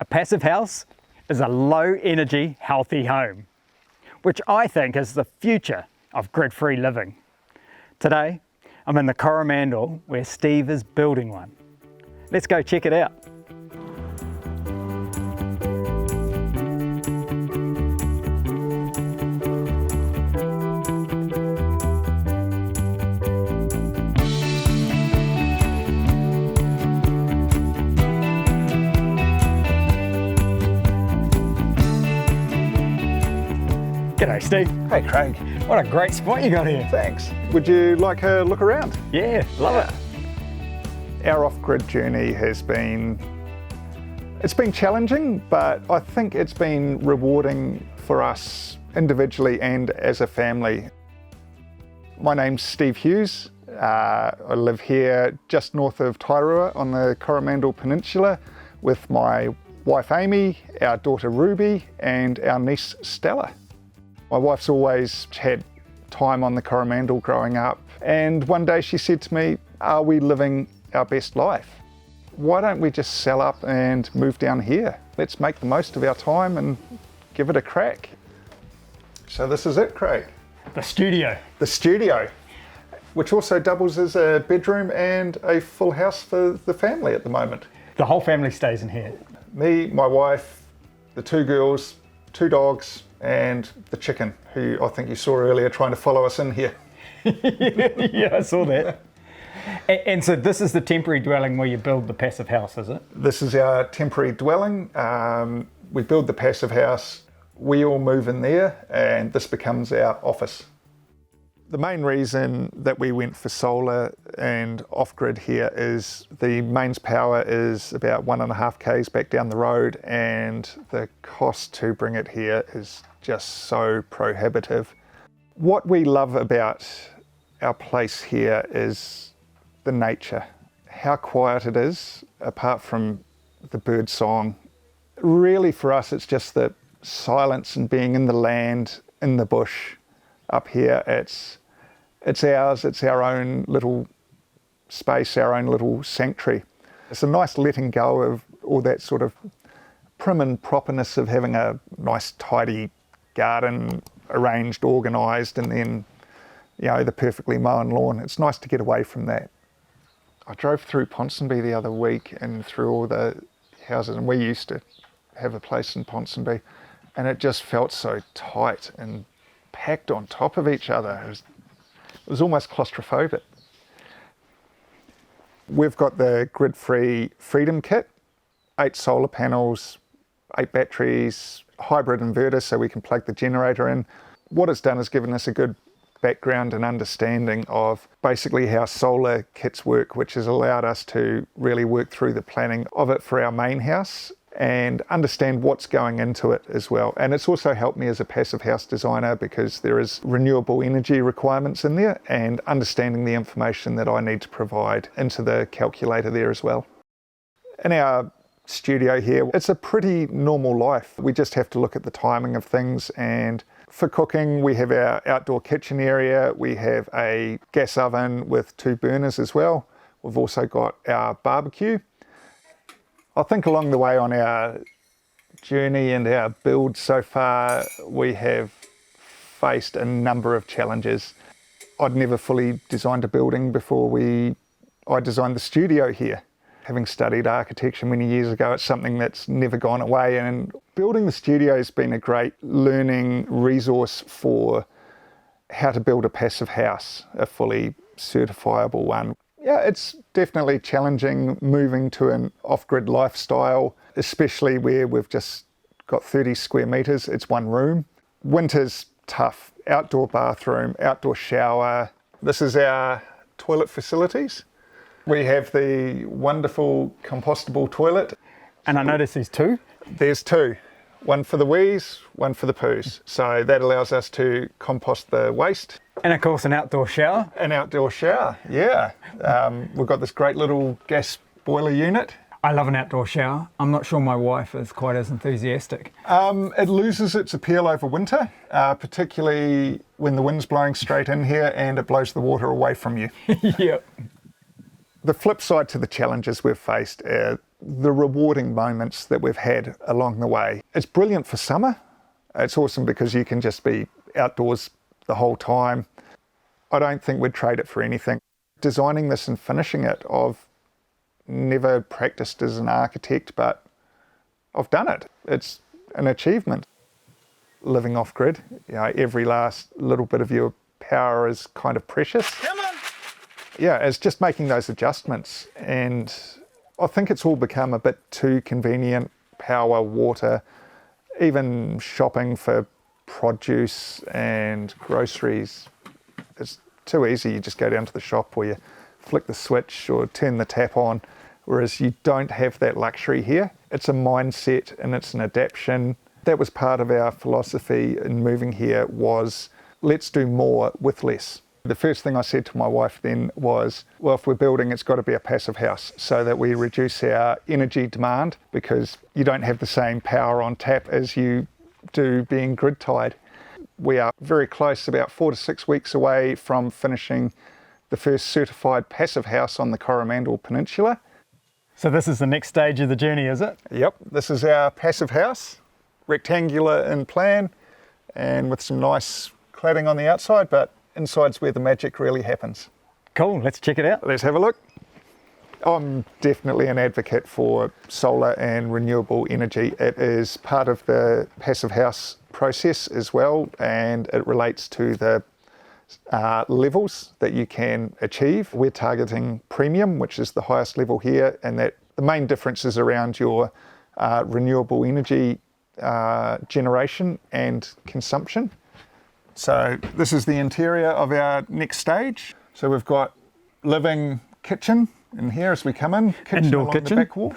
A passive house is a low-energy, healthy home, which I think is the future of grid-free living. Today, I'm in the Coromandel where Steve is building one. Let's go check it out. G'day Steve. Hey Craig. What a great spot you got here. Thanks. Would you like a look around? Yeah, love it. Our off-grid journey has been, it's been challenging, but I think it's been rewarding for us individually and as a family. My name's Steve Hughes. I live here just north of Tairua on the Coromandel Peninsula with my wife Amy, our daughter Ruby, and our niece Stella. My wife's always had time on the Coromandel growing up, and one day she said to me, "Are we living our best life? Why don't we just sell up and move down here? Let's make the most of our time and give it a crack." So this is it, Craig. The studio. The studio, which also doubles as a bedroom and a full house for the family at the moment. The whole family stays in here. Me, my wife, the two girls, two dogs, and the chicken, who I think you saw earlier trying to follow us in here. Yeah, I saw that. And so this is the temporary dwelling where you build the passive house, is it? This is our temporary dwelling. We build the passive house, we all move in there, and this becomes our office. The main reason that we went for solar and off-grid here is the mains power is about 1.5 k's back down the road, and the cost to bring it here is just so prohibitive. What we love about our place here is the nature, how quiet it is, apart from the bird song. Really for us it's just the silence and being in the land, in the bush. Up here it's ours, it's our own little space, our own little sanctuary. It's a nice letting go of all that sort of prim and properness of having a nice tidy garden, arranged, organised, and then, you know, the perfectly mown lawn. It's nice to get away from that. I drove through Ponsonby the other week and through all the houses, and we used to have a place in Ponsonby, and it just felt so tight and packed on top of each other. It was almost claustrophobic. We've got the GridFree Freedom Kit, 8 solar panels, 8 batteries, hybrid inverter so we can plug the generator in. What it's done is given us a good background and understanding of basically how solar kits work, which has allowed us to really work through the planning of it for our main house and understand what's going into it as well. And it's also helped me as a passive house designer because there is renewable energy requirements in there and understanding the information that I need to provide into the calculator there as well. In our studio here, it's a pretty normal life. We just have to look at the timing of things, and for cooking we have our outdoor kitchen area, we have a gas oven with 2 burners as well. We've also got our barbecue. I think along the way on our journey and our build so far, we have faced a number of challenges. I'd never fully designed a building before I designed the studio here. Having studied architecture many years ago, it's something that's never gone away, and building the studio has been a great learning resource for how to build a passive house, a fully certifiable one. Yeah, it's definitely challenging moving to an off-grid lifestyle, especially where we've just got 30 square metres, it's one room. Winter's tough, outdoor bathroom, outdoor shower. This is our toilet facilities. We have the wonderful compostable toilet. And I noticed there's 2? There's 2. One for the wees, one for the poos. So that allows us to compost the waste. And of course an outdoor shower. An outdoor shower, yeah. We've got this great little gas boiler unit. I love an outdoor shower. I'm not sure my wife is quite as enthusiastic. It loses its appeal over winter, particularly when the wind's blowing straight in here and it blows the water away from you. Yep. The flip side to the challenges we've faced are the rewarding moments that we've had along the way. It's brilliant for summer. It's awesome because you can just be outdoors the whole time. I don't think we'd trade it for anything. Designing this and finishing it, I've never practiced as an architect, but I've done it. It's an achievement. Living off-grid, every last little bit of your power is kind of precious. Come on! Yeah, it's just making those adjustments, and I think it's all become a bit too convenient. Power, water, even shopping for produce and groceries. It's too easy. You just go down to the shop or you flick the switch or turn the tap on, whereas you don't have that luxury here. It's a mindset and it's an adaptation. That was part of our philosophy in moving here, was let's do more with less. The first thing I said to my wife then was, well, if we're building, it's got to be a passive house so that we reduce our energy demand, because you don't have the same power on tap as you do being grid tied. We are very close, about 4 to 6 weeks away from finishing the first certified passive house on the Coromandel Peninsula. So this is the next stage of the journey, is it? Yep, this is our passive house, rectangular in plan and with some nice cladding on the outside, but inside's where the magic really happens. Cool, let's check it out. Let's have a look. I'm definitely an advocate for solar and renewable energy. It is part of the passive house process as well, and it relates to the levels that you can achieve. We're targeting premium, which is the highest level here, and that the main difference is around your renewable energy generation and consumption. So this is the interior of our next stage. So we've got living kitchen in here as we come in. Indoor along kitchen. The back wall.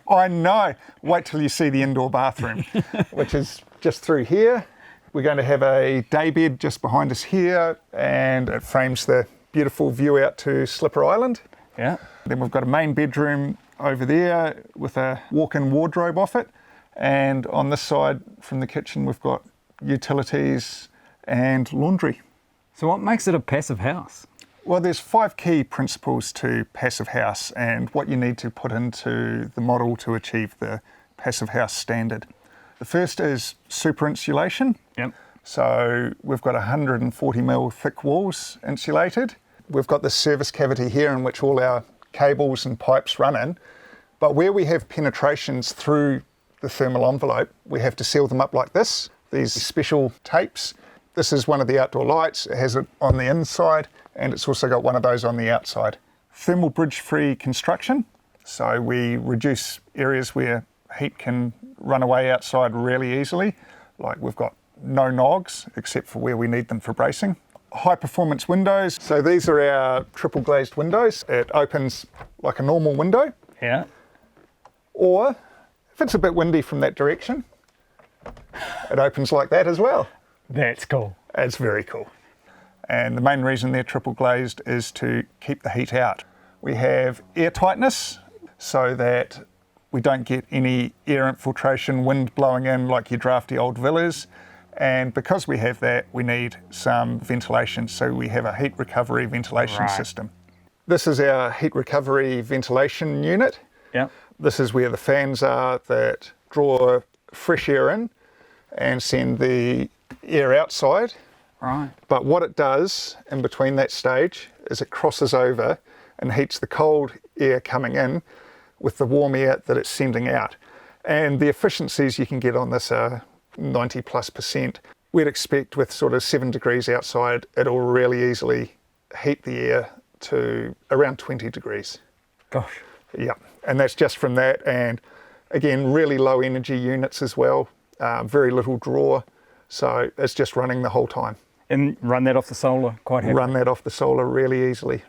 I know. Wait till you see the indoor bathroom, which is just through here. We're going to have a day bed just behind us here, and it frames the beautiful view out to Slipper Island. Yeah. Then we've got a main bedroom over there with a walk-in wardrobe off it. And on this side from the kitchen, we've got utilities and laundry. So what makes it a passive house? Well, there's 5 key principles to passive house and what you need to put into the model to achieve the passive house standard. The first is super insulation. Yep. So we've got 140mm thick walls insulated. We've got this service cavity here in which all our cables and pipes run in. But where we have penetrations through the thermal envelope, we have to seal them up like this. These special tapes. This is one of the outdoor lights. It has it on the inside, and it's also got one of those on the outside. Thermal bridge-free construction. So we reduce areas where heat can run away outside really easily. Like we've got no nogs, except for where we need them for bracing. High performance windows. So these are our triple glazed windows. It opens like a normal window. Yeah. Or if it's a bit windy from that direction, it opens like that as well. That's cool. It's very cool. And the main reason they're triple glazed is to keep the heat out. We have air tightness so that we don't get any air infiltration, wind blowing in like your drafty old villas. And because we have that, we need some ventilation. So we have a heat recovery ventilation system. This is our heat recovery ventilation unit. Yeah. This is where the fans are that draw fresh air in and send the air outside. Right. But what it does in between that stage is it crosses over and heats the cold air coming in with the warm air that it's sending out. And the efficiencies you can get on this are 90+%. We'd expect with sort of 7 degrees outside, it'll really easily heat the air to around 20 degrees. Gosh. Yeah, and that's just from that. And again, really low energy units as well, very little draw. So it's just running the whole time. And run that off the solar quite happily? Run that off the solar really easily.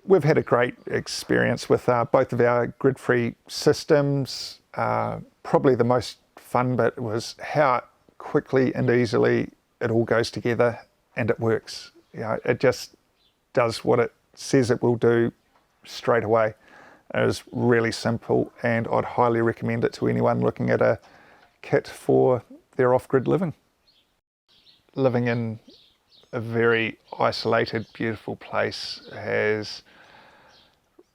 We've had a great experience with both of our GridFree systems. Probably the most fun bit was how quickly and easily it all goes together and it works. You know, it just does what it says it will do straight away. It was really simple, and I'd highly recommend it to anyone looking at a kit for their off-grid living. Living in a very isolated, beautiful place has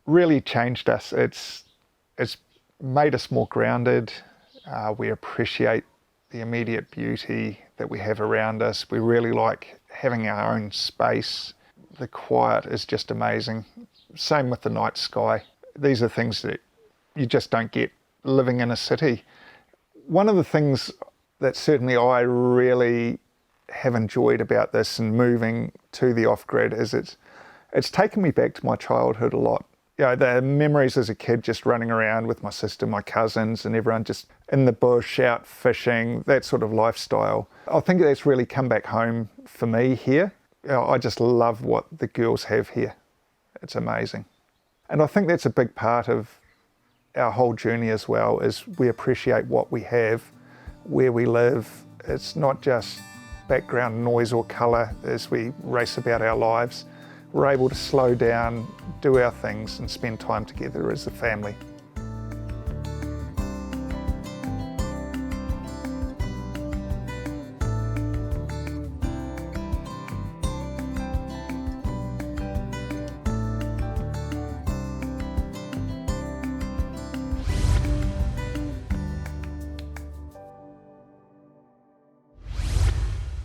really changed us. It's It's made us more grounded. We appreciate the immediate beauty that we have around us. We really like having our own space. The quiet is just amazing. Same with the night sky. These are things that you just don't get living in a city. One of the things that certainly I really have enjoyed about this and moving to the off-grid is it's taken me back to my childhood a lot. You know, the memories as a kid just running around with my sister, my cousins, and everyone just in the bush, out fishing, that sort of lifestyle. I think that's really come back home for me here. You know, I just love what the girls have here. It's amazing. And I think that's a big part of our whole journey as well, is we appreciate what we have, where we live. It's not just background noise or colour as we race about our lives. We're able to slow down, do our things and spend time together as a family.